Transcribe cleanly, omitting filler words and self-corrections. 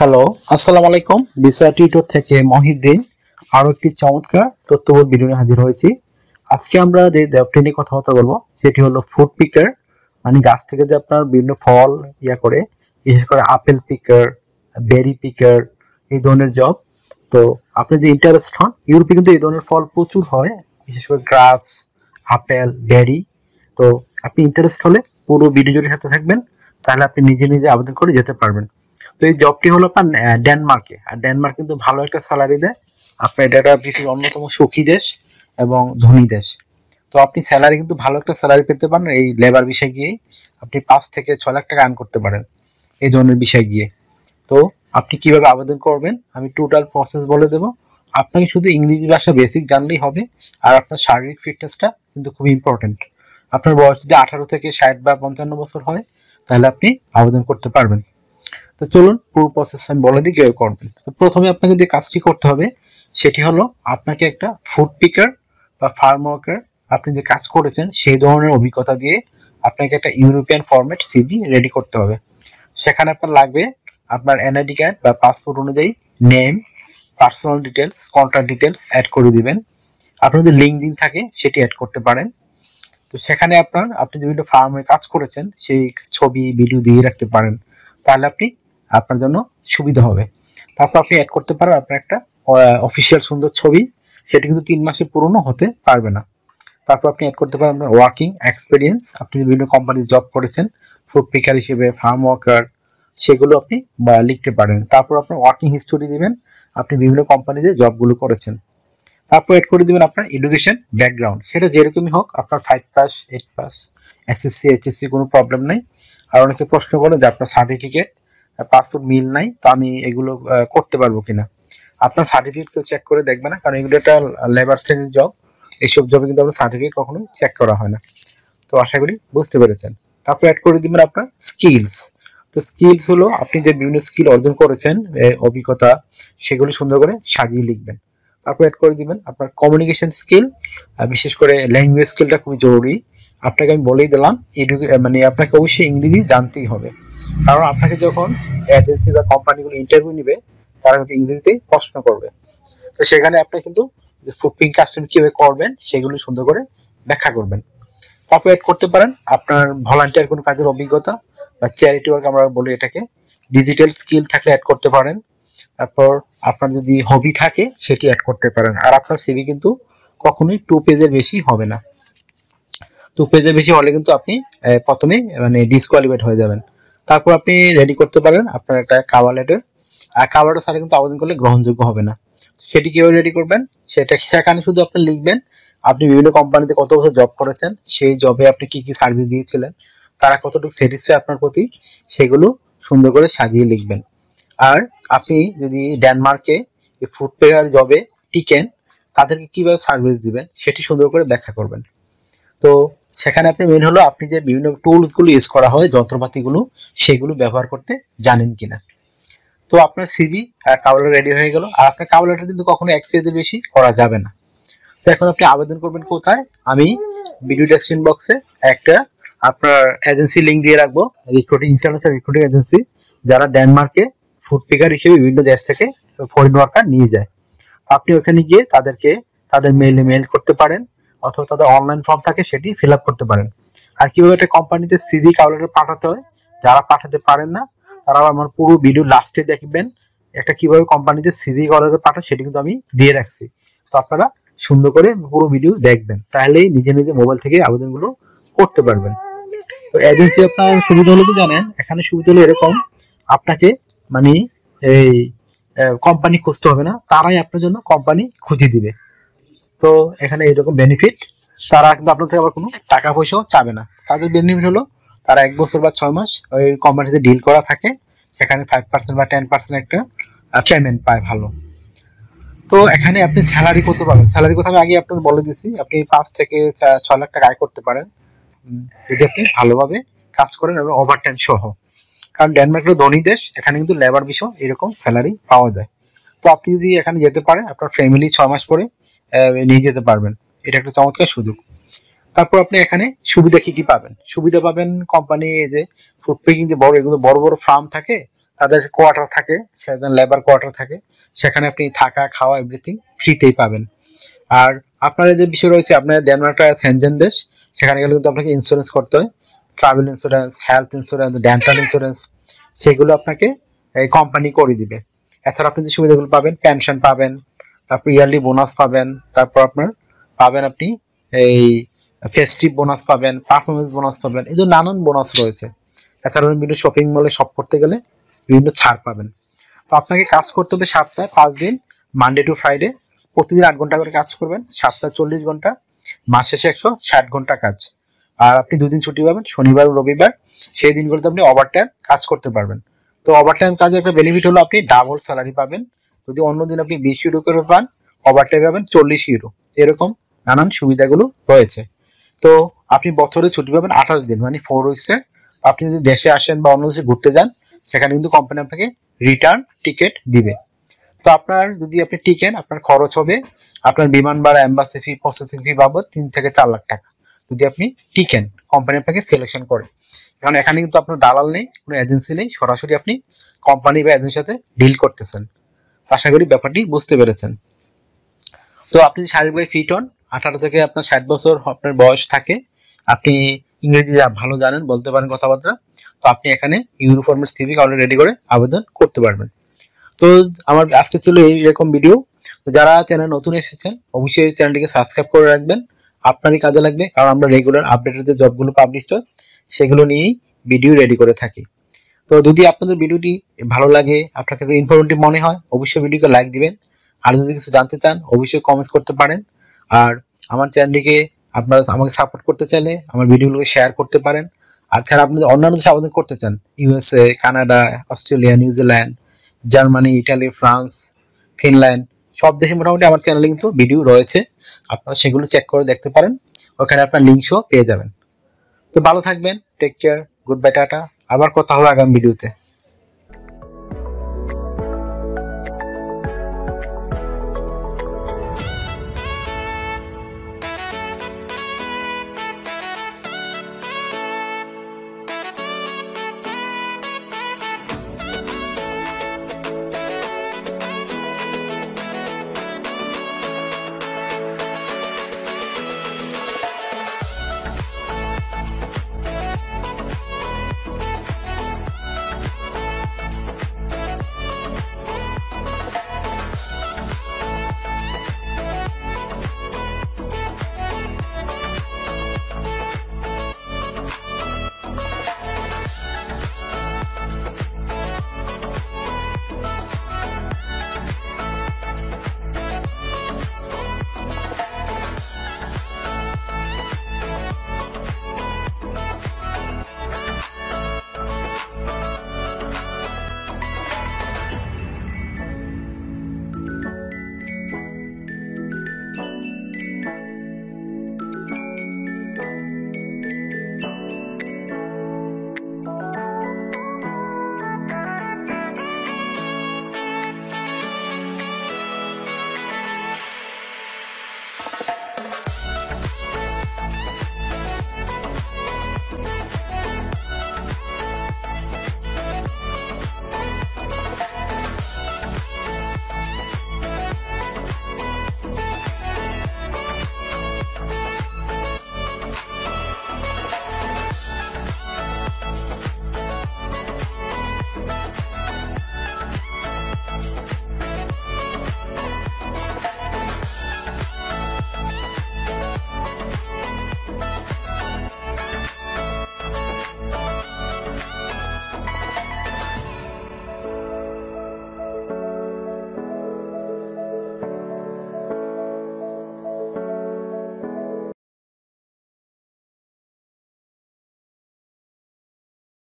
Hello, আসসালামু আলাইকুম। Visa tutor থেকে মহিউদ্দিন আরো একটি চমৎকার তথ্যবহুল ভিডিও নিয়ে হাজির হয়েছি। আজকে আমরা যে জবটি নিয়ে কথাবার্তা বলবো সেটি হলো ফুড পিকার, মানে গাছ থেকে যে আপনার বিভিন্ন ফল করে, বিশেষ করে আপেল পিকার, বেরি পিকার, এই ধরনের জব। তো আপনি যে ইন্টারেস্ট হন, ইউরোপে কিন্তু এই ধরনের ফল প্রচুর হয়, বিশেষ করে গ্রাপস, আপেল, বেরি। তো আপনি ইন্টারেস্ট হলে পুরো ভিডিও জুড়ে সাথে থাকবেন, তাহলে আপনি নিজে নিজে আবেদন করে যেতে পারবেন। তো এই জবটি হলো আপনার ডেনমার্কে, আর ডেনমার্ক কিন্তু ভালো একটা স্যালারি দেয়। আপনার এটা একটা পৃথিবীর অন্যতম সুখী দেশ এবং ধনী দেশ। তো আপনি স্যালারি কিন্তু ভালো একটা স্যালারি পেতে পারেন এই লেবার বিষয় গিয়েই। আপনি 5 থেকে 6 লাখ টাকা আর্ন করতে পারেন এই ধরনের বিষয় গিয়ে। তো আপনি কিভাবে আবেদন করবেন আমি টোটাল প্রসেস বলে দেবো। আপনাকে শুধু ইংরেজি ভাষা বেসিক জানলেই হবে, আর আপনার শারীরিক ফিটনেসটা কিন্তু খুব ইম্পর্টেন্ট। আপনার বয়স যদি 18 থেকে 60 বা 55 বছর হয়, তাহলে আপনি আবেদন করতে পারবেন। তো চলুন পুরো প্রসেস আমি বলে দিই কিভাবে করবেন। তো প্রথমে আপনাকে যে কাজটি করতে হবে সেটি হলো আপনাকে একটা ফুড পিকার বা ফার্ম ওয়ার্কার, আপনি যে কাজ করেছেন সেই ধরনের অভিজ্ঞতা দিয়ে আপনাকে একটা ইউরোপিয়ান ফরম্যাট সিভি রেডি করতে হবে। সেখানে আপনার লাগবে আপনার এনআইডি কার্ড বা পাসপোর্ট অনুযায়ী name, personal details, contact details add করে দিবেন। আপনার যদি লিঙ্কডিন থাকে সেটি অ্যাড করতে পারেন। তো সেখানে আপনি যে বিভিন্ন ফার্মে কাজ করেছেন সেই ছবি ভিডিও দিয়ে রাখতে পারেন, তাহলে আপনার জন্য সুবিধা হবে। তারপর আপনি অ্যাড করতে পারেন আপনার একটা অফিসিয়াল সুন্দর ছবি, সেটা কিন্তু 3 মাসের পুরনো হতে পারবে না। তারপর আপনি অ্যাড করতে পারেন আপনার ওয়ার্কিং এক্সপিরিয়েন্স, আপনি বিভিন্ন কোম্পানির জব করেছেন ফুড পিকার হিসেবে, ফার্ম ওয়ার্কার, সেগুলো আপনি লিখতে পারেন। তারপর আপনার ওয়ার্কিং হিস্টোরি দিবেন, আপনি বিভিন্ন কোম্পানিতে জবগুলো করেছেন। তারপর অ্যাড করে দিবেন আপনার এডুকেশন ব্যাকগ্রাউন্ড, সেটা যেরকমই হোক, আপনার 5 পাস, 8 পাস, এসএসসি, এইচএসসি, কোনো প্রবলেম নাই। আর অনেকে প্রশ্ন করে যে আপনার সার্টিফিকেট, পাসপোর্ট মিল নাই, তো আমি এগুলো করতে পারবো কিনা। আপনার সার্টিফিকেট কেউ চেক করে দেখবে না, কারণ এগুলো একটা লেবার শ্রেণীর জব। এইসব জবে কিন্তু আপনার সার্টিফিকেট কখনো চেক করা হয় না। তো আশা করি বুঝতে পেরেছেন। তারপর অ্যাড করে দিবেন আপনার স্কিলস। তো স্কিলস হলো আপনি যে বিভিন্ন স্কিল অর্জন করেছেন, অভিজ্ঞতা, সেগুলো সুন্দর করে সাজিয়ে লিখবেন। তারপর অ্যাড করে দিবেন আপনার কমিউনিকেশন স্কিল, বিশেষ করে ল্যাঙ্গুয়েজ স্কিলটা খুবই জরুরি। আপনাকে আমি বলেই দিলাম, মানে আপনাকে অবশ্যই ইংরেজি জানতেই হবে, কারণ আপনাকে যখন এজেন্সি বা কোম্পানিগুলো ইন্টারভিউ নিবে, তারা কিন্তু ইংরেজিতেই প্রশ্ন করবে। তো সেখানে আপনি কিন্তু ফুড পিং কাজটা কিভাবে করবেন সেগুলো সুন্দর করে ব্যাখ্যা করবেন। তারপর অ্যাড করতে পারেন আপনার ভলান্টিয়ার কোনো কাজের অভিজ্ঞতা বা চ্যারিটি ওয়ার্ক আমরা বলি এটাকে। ডিজিটাল স্কিল থাকলে অ্যাড করতে পারেন। তারপর আপনার যদি হবি থাকে সেটি অ্যাড করতে পারেন। আর আপনার সিভি কিন্তু কখনোই 2 পেজের বেশি হবে না। 2 পেজের বেশি হলে কিন্তু আপনি প্রথমে মানে ডিসকোয়ালিফাইড হয়ে যাবেন। তারপর আপনি রেডি করতে পারেন আপনার একটা কভার লেটার। আর কভার লেটার ছাড়া কিন্তু আবেদন করলে গ্রহণযোগ্য হবে না। সেটি কিভাবে রেডি করবেন, সেখানে শুধু আপনি লিখবেন আপনি বিভিন্ন কোম্পানিতে কত বছর জব করেছেন, সেই জবে আপনি কি কি সার্ভিস দিয়েছিলেন, তারা কতটুকু স্যাটিসফাই আপনার প্রতি, সেগুলো সুন্দর করে সাজিয়ে লিখবেন। আর আপনি যদি ডেনমার্কে ফুড পেয়ার জবে টিকেন, তাদেরকে কিভাবে সার্ভিস দিবেন সেটি সুন্দর করে ব্যাখ্যা করবেন। তো সেখানে আপনি মেন হলো আপনি যে বিভিন্ন টুলস গুলো ইউজ করা হয়, যন্ত্রপাতিগুলো, সেগুলো ব্যবহার করতে জানেন কিনা। তো আপনার সিভি আর কভার লেটার রেডি হয়ে গেল। আর আপনার কভার লেটার কিন্তু কখনো 1 পেজের বেশি করা যাবে না। তো এখন আপনি আবেদন করবেন কোথায়, আমি ভিডিও ডেসক্রিপশন বক্সে একটা আপনার এজেন্সি লিংক দিয়ে রাখবো, রিক্রুটিং, ইন্টারন্যাশনাল রিক্রুটিং এজেন্সি, যারা ডেনমার্কে ফুড পিকার হিসেবে বিভিন্ন দেশ থেকে ফরেন ওয়ার্কার নিয়ে যায়। আপনি ওখানে গিয়ে তাদের মেল করতে পারেন, অথবা তাদের অনলাইন ফর্ম থাকে সেটি ফিল আপ করতে পারেন। আর কিভাবে একটা কোম্পানিতে সিভি কভার লেটার পাঠাতে হয়, যারা পাঠাতে পারেন না তারা আমার পুরো ভিডিও লাস্টে দেখবেন একটা কিভাবে কোম্পানিতে সিভি কভার লেটার পাঠায়, সেটি কিন্তু আমি দিয়ে রাখছি। তো আপনারা সুন্দর করে পুরো ভিডিও দেখবেন, তাহলেই নিজে নিজে মোবাইল থেকে আবেদনগুলো করতে পারবেন। তো এজেন্সি আপনার সুবিধা হলো কি জানেন, এখানে সুবিধা হলো এরকম, আপনাকে মানে এই কোম্পানি খুঁজতে হবে না, তারাই আপনার জন্য কোম্পানি খুঁজে দিবে। তো এখানে এরকম বেনিফিট, তারা কিন্তু আপনার থেকে আবার কোনো টাকা পয়সাও চাবে না। তাদের বেনিফিট হলো তারা 1 বছর বা 6 মাস ওই কোম্পানিতে ডিল করা থাকে, সেখানে 5% বা 10% একটা পেমেন্ট পায় ভালো। তো এখানে আপনি স্যালারি কত পাবেন, স্যালারি কথা আমি আগে আপনাকে বলে দিছি, আপনি 5 থেকে 6 লাখ টাকা আয় করতে পারেন যদি আপনি ভালোভাবে কাজ করেন এবং ওভারটাইম সহ। কারণ ডেনমার্ক হলো ধনী দেশ, এখানে কিন্তু লেবার বিষয় এরকম স্যালারি পাওয়া যায়। তো আপনি যদি এখানে যেতে পারেন, আপনার ফ্যামিলি 6 মাস পরে নিয়ে যেতে পারবেন, এটা একটা চমৎকার সুযোগ। তারপর আপনি এখানে সুবিধা কি কি পাবেন, সুবিধা পাবেন কোম্পানি যে ফুড প্যাকিং যে বড়, এগুলো বড় বড় ফার্ম থাকে, তাদের কোয়ার্টার থাকে, সেখানে লেবার কোয়ার্টার থাকে, সেখানে আপনি থাকা খাওয়া এভরিথিং ফ্রিতেই পাবেন। আর আপনার যে বিষয় রয়েছে, আপনার ডেনমার্কটা সেনজেন দেশ, সেখানে গেলে কিন্তু আপনাকে ইন্স্যুরেন্স করতে হয়, travel insurance, health insurance, dental insurance, সেগুলো আপনাকে এই কোম্পানি করে দিবে। এছাড়া আপনি যে সুবিধাগুলো পাবেন, পেনশন পাবেন, তারপর ইয়ারলি বোনাস পাবেন, তারপর আপনার পাবেন আপনি এই ফেস্টিভ বোনাস পাবেন, পারফরমেন্স বোনাস পাবেন, এই যে নানান বোনাস রয়েছে। এছাড়া বিভিন্ন শপিং মলে শপ করতে গেলে বিভিন্ন ছাড় পাবেন। তো আপনাকে কাজ করতে হবে সপ্তাহে 5 দিন, মানডে টু ফ্রাইডে, প্রতিদিন 8 ঘন্টা করে কাজ করবেন, সপ্তাহে 40 ঘন্টা, মাস শেষে 160 ঘন্টা কাজ। আর আপনি 2 দিন ছুটি পাবেন, শনিবার ও রবিবার, সেই দিনগুলোতে আপনি ওভার টাইম কাজ করতে পারবেন। তো ওভার টাইম কাজের একটা বেনিফিট হলো আপনি ডাবল স্যালারি পাবেন। যদি অন্য দিন আপনি 20 ইউরো করে পান, ওভার টাইম পাবেন 40 ইউরো। এরকম নানান সুবিধাগুলো রয়েছে। তো আপনি বছরে ছুটি পাবেন 28 দিন, মানে 4 উইকসের। আপনি যদি দেশে আসেন বা অন্য দেশে ঘুরতে যান, সেখানে কিন্তু কোম্পানি আপনাকে রিটার্ন টিকিট দিবে। তো আপনার যদি আপনি টিকেন, আপনার খরচ হবে আপনার বিমান ভাড়া, এম্বাসি ফি, প্রসেসিং ফি বাবদ 3 থেকে 4 লাখ টাকা যদি আপনি টিকেন, কোম্পানি আপনাকে সিলেকশন করে। কারণ এখানে কিন্তু আপনার দালাল নেই, কোনো এজেন্সি নেই, সরাসরি আপনি কোম্পানি বা এজেন্সির সাথে ডিল করতেছেন। আশা করি ব্যাপারটি বুঝতে পেরেছেন। তো আপনি যদি শারীরিকভাবে ফিট হন, 18 থেকে আপনার 60 বছর আপনার বয়স থাকে, আপনি ইংরেজি ভালো জানেন, বলতে পারেন কথাবার্তা, তো আপনি এখানে ইউনিফর্মের সিভি অলরেডি রেডি করে আবেদন করতে পারবেন। তো আমার আজকে ছিল এইরকম ভিডিও। যারা চ্যানেল নতুন এসেছেন, অবশ্যই চ্যানেলটিকে সাবস্ক্রাইব করে রাখবেন, আপনারই কাজে লাগবে। কারণ আমরা রেগুলার আপডেটেড যে জবগুলো পাবলিশ হয়, সেগুলো নিয়েই ভিডিও রেডি করে থাকি। তো যদি আপনাদের ভিডিওটি ভালো লাগে, আপনার কাছে ইনফরমেটিভ মনে হয়, অবশ্যই ভিডিওকে লাইক দিবেন। আর যদি কিছু জানতে চান, অবশ্যই কমেন্টস করতে পারেন। আর আমার চ্যানেলটিকে আপনারা আমাকে সাপোর্ট করতে চাইলে আমার ভিডিওগুলোকে শেয়ার করতে পারেন। আর ছাড়া আপনি অন্যান্য দেশে আবেদন করতে চান, USA, Canada, Australia, New Zealand, Germany, Italy, France, Finland, সব দেশে মোটামুটি আমার চ্যানেলে কিন্তু ভিডিও রয়েছে, আপনারা সেগুলো চেক করে দেখতে পারেন। ওখানে আপনার লিঙ্ক সহ পেয়ে যাবেন। তো ভালো থাকবেন, take care, goodbye, tata. আবার কথা হবে আগামী ভিডিওতে।